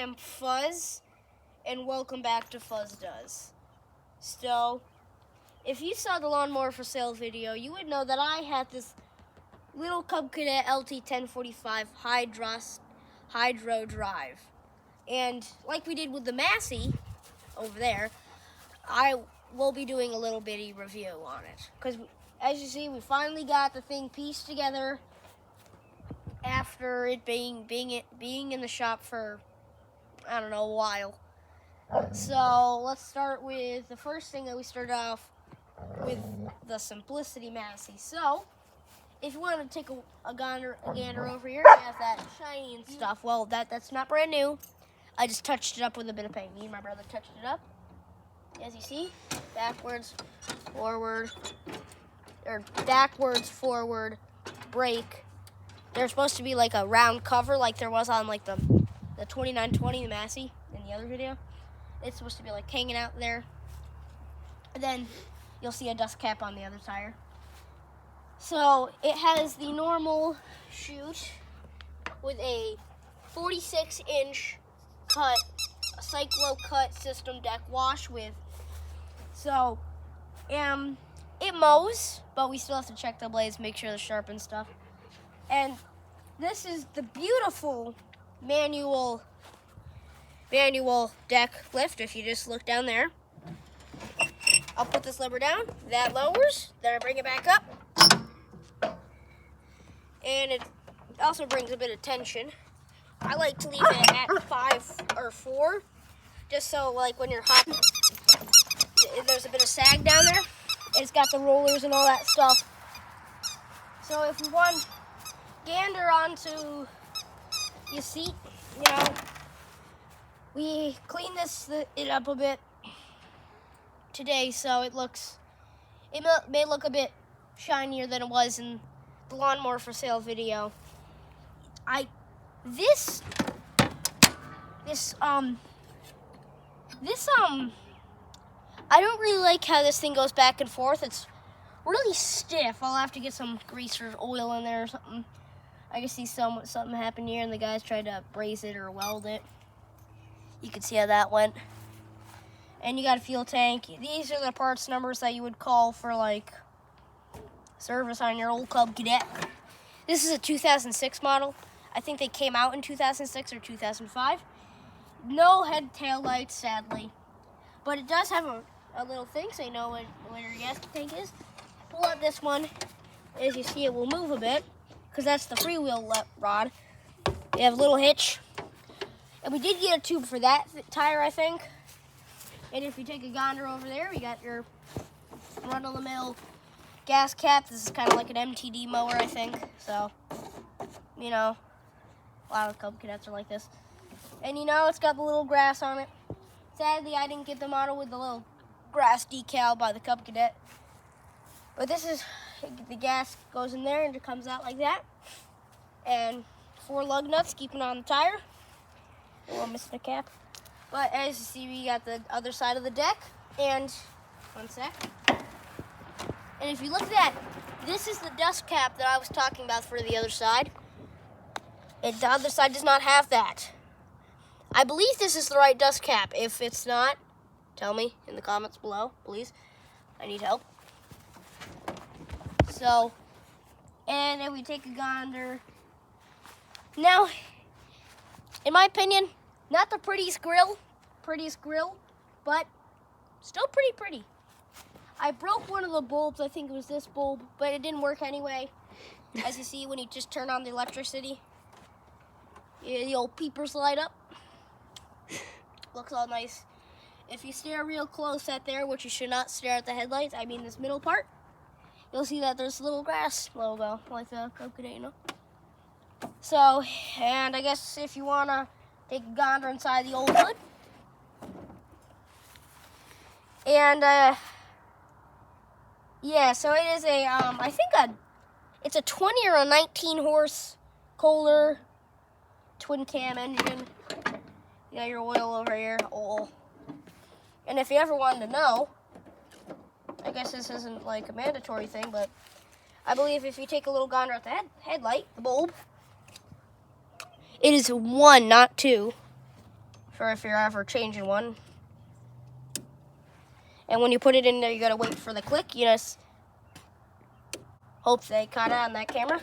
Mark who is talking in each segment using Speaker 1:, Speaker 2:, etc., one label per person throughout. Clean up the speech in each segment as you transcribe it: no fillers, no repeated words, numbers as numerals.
Speaker 1: am Fuzz, and welcome back to TheFuzz. So, if you saw the lawnmower for sale video, you would know that I had this little Cub Cadet LT1045 hydro drive. And like we did with the Massey over there, I will be doing a little bitty review on it. Because as you see, we finally got the thing pieced together after it being in the shop for, I don't know, a while. So let's start with the first thing that we started off with, the Simplicity Massey. So if you want to take a gander over here, we have that shiny and stuff. Well, that's not brand new. I just touched it up with a bit of paint. Me and my brother touched it up. As you see, backwards, forward, brake. There's supposed to be like a round cover like there was on like the 2920, the Massey, in the other video. It's supposed to be like hanging out there. And then you'll see a dust cap on the other tire. So it has the normal chute with a 46-inch cut, a cyclo cut system deck wash with. So it mows, but we still have to check the blades, make sure they're sharp and stuff. And this is the beautiful manual deck lift. If you just look down there, I'll put this lever down, that lowers, then I bring it back up. And it also brings a bit of tension. I like to leave it at 5 or 4, just so like when you're hopping, there's a bit of sag down there. It's got the rollers and all that stuff. So if you want gander onto your seat, you know, we cleaned it up a bit today, so it may look a bit shinier than it was in the lawnmower for sale video. I don't really like how this thing goes back and forth. It's really stiff. I'll have to get some grease or oil in there or something. I can see something happened here, and the guys tried to braze it or weld it. You can see how that went. And you got a fuel tank. These are the parts numbers that you would call for like service on your old Cub Cadet. This is a 2006 model. I think they came out in 2006 or 2005. No head tail lights, sadly. But it does have a little thing, so you know where your gas tank is. Pull out this one. As you see, it will move a bit, because that's the freewheel rod. You have a little hitch. And we did get a tube for that tire, I think. And if you take a gander over there, we got your run-of-the-mill gas cap. This is kind of like an MTD mower, I think. So, you know, a lot of Cub Cadets are like this. And you know, it's got the little grass on it. Sadly, I didn't get the model with the little grass decal by the Cub Cadet. But this is, the gas goes in there and it comes out like that. And 4 lug nuts keeping on the tire. Oh, I'm missing a cap. But as you see, we got the other side of the deck. And, one sec. And if you look at that, this is the dust cap that I was talking about for the other side. And the other side does not have that. I believe this is the right dust cap. If it's not, tell me in the comments below, please. I need help. So, and if we take a gander. Now, in my opinion, not the prettiest grill, but still pretty. I broke one of the bulbs. I think it was this bulb, but it didn't work anyway. As you see, when you just turn on the electricity, the old peepers light up. Looks all nice. If you stare real close at there, which you should not stare at the headlights, I mean this middle part, you'll see that there's a little grass logo, like the Cub Cadet, you know? So, and I guess if you want to take a gander inside the old hood. And, yeah, so it is a, I think it's a 20 or a 19 horse Kohler twin cam engine. You got your oil over here, oil. And if you ever wanted to know, I guess this isn't like a mandatory thing, but I believe if you take a little gander at the headlight, the bulb, it is 1, not 2. for if you're ever changing one. And when you put it in there, you gotta wait for the click. You just hope they caught it on that camera.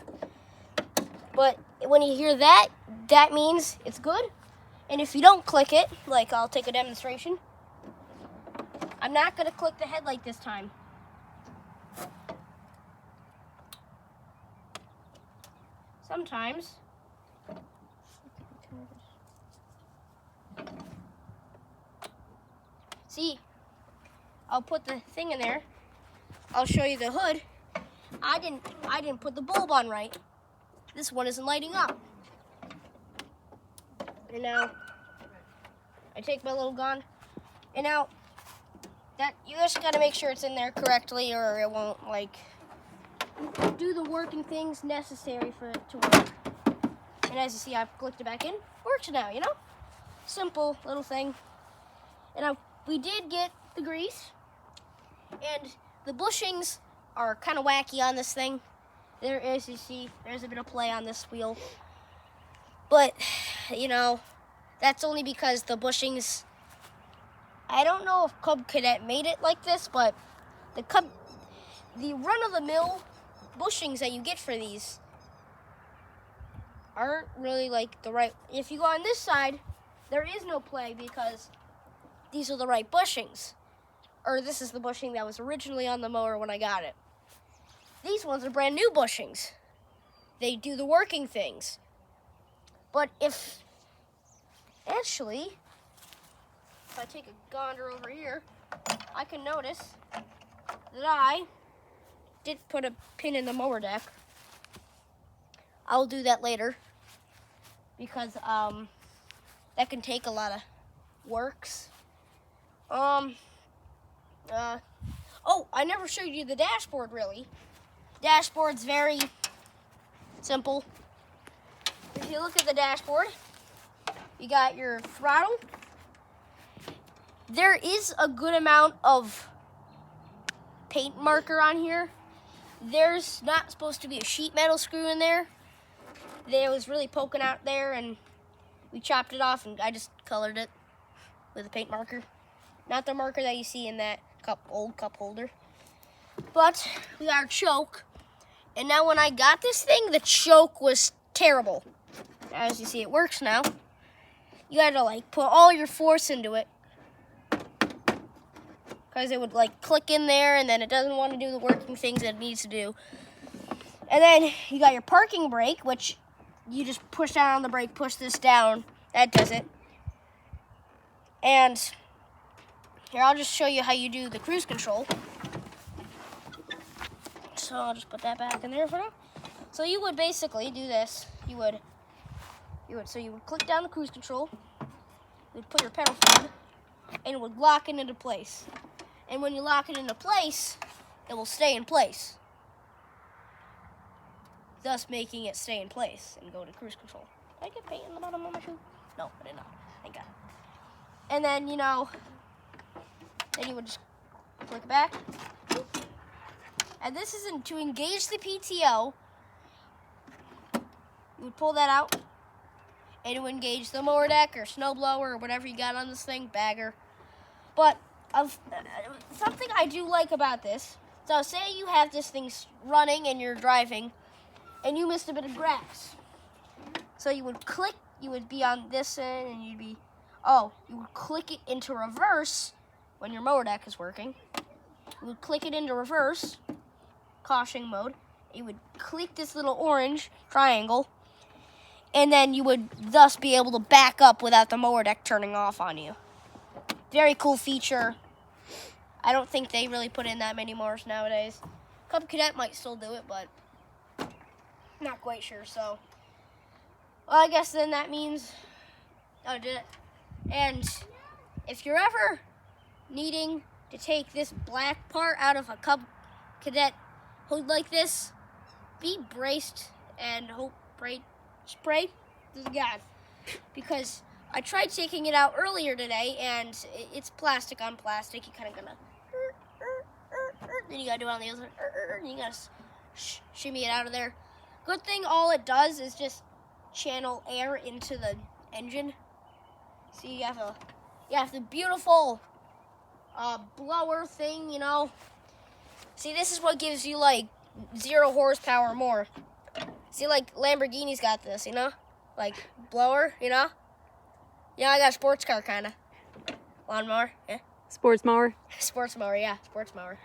Speaker 1: But when you hear that, that means it's good. And if you don't click it, like I'll take a demonstration. I'm not gonna click the headlight this time. Sometimes. See, I'll put the thing in there. I'll show you the hood. I didn't put the bulb on right. This one isn't lighting up. And now I take my little gun. And now that you just gotta make sure it's in there correctly, or it won't like do the working things necessary for it to work. And as you see, I've clicked it back in. Works now, you know? Simple little thing. And now we did get the grease, and the bushings are kind of wacky on this thing. There is, you see, there's a bit of play on this wheel. But, you know, that's only because the bushings, I don't know if Cub Cadet made it like this, but the run-of-the-mill bushings that you get for these aren't really like the right. If you go on this side, there is no play because these are the right bushings. Or this is the bushing that was originally on the mower when I got it. These ones are brand new bushings. They do the working things. But if I take a gander over here, I can notice that I did put a pin in the mower deck. I'll do that later because that can take a lot of works. Oh, I never showed you the dashboard really. Dashboard's very simple. If you look at the dashboard, you got your throttle. There is a good amount of paint marker on here. There's not supposed to be a sheet metal screw in there. It was really poking out there, and we chopped it off, and I just colored it with a paint marker. Not the marker that you see in that old cup holder. But we got our choke. And now when I got this thing, the choke was terrible. As you see, it works now. You gotta like put all your force into it, because it would like click in there, and then it doesn't want to do the working things that it needs to do. And then you got your parking brake, which you just push down on the brake, push this down. That does it. And here, I'll just show you how you do the cruise control. So I'll just put that back in there for now. So you would basically do this. You would click down the cruise control. You would put your pedal forward, and it would lock it into place. And when you lock it into place, it will stay in place, thus making it stay in place and go to cruise control. Did I get paint in the bottom of my shoe? No, I did not. Thank God. And then, you know, then you would just click back. And this isn't to engage the PTO. You would pull that out, and it would engage the mower deck or snowblower or whatever you got on this thing, bagger. But something I do like about this, so say you have this thing running and you're driving, and you missed a bit of grass. So you would click, you would be on this end, and you would click it into reverse when your mower deck is working. You would click it into reverse, caution mode. You would click this little orange triangle, and then you would thus be able to back up without the mower deck turning off on you. Very cool feature. I don't think they really put in that many mowers nowadays. Cub Cadet might still do it, but not quite sure. So, well, I guess then that means I did it. And if you're ever needing to take this black part out of a Cub Cadet hood like this, be braced and pray to God, because I tried taking it out earlier today, and it's plastic on plastic. You kind of gonna, then you gotta do it on the other, and you gotta shimmy it out of there. Good thing all it does is just channel air into the engine. See, you have the beautiful blower thing, you know. See, this is what gives you like 0 horsepower or more. See, like Lamborghini's got this, you know, like blower, you know. Yeah, I got a sports car kind of lawnmower. Yeah.
Speaker 2: Sports mower.
Speaker 1: Sports mower, yeah, sports mower.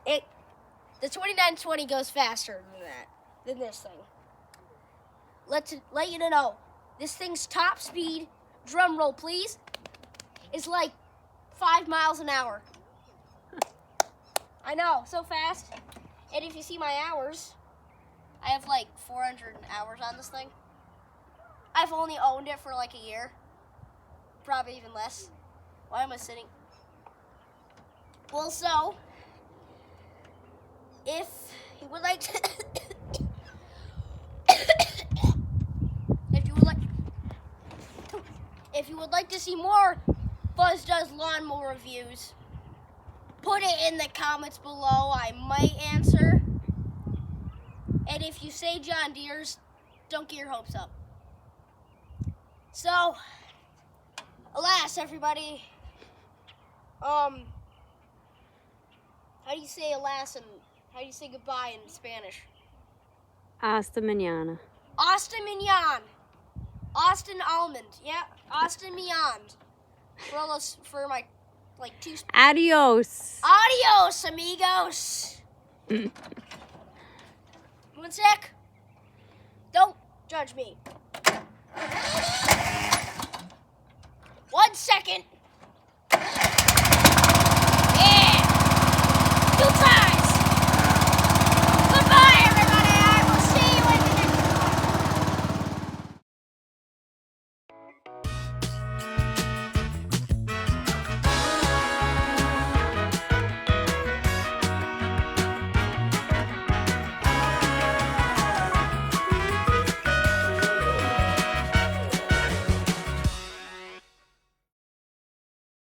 Speaker 1: The 2920 goes faster than this thing. Let you know, this thing's top speed, drum roll please, is like 5 miles an hour. I know, so fast. And if you see my hours, I have like 400 hours on this thing. I've only owned it for like a year, probably even less. Why am I sitting? Well, so if you would like to if you would like to see more Fuzz Does lawnmower reviews, put it in the comments below. I might answer. And if you say John Deere's, don't get your hopes up. So, alas, everybody. How do you say alas and how do you say goodbye in Spanish?
Speaker 2: Hasta mañana.
Speaker 1: Hasta mañana. Austin Almond. Yeah, Austin Beyond. For my, like, 2...
Speaker 2: Adios.
Speaker 1: Adios, amigos. 1 sec. Don't judge me. 1 second.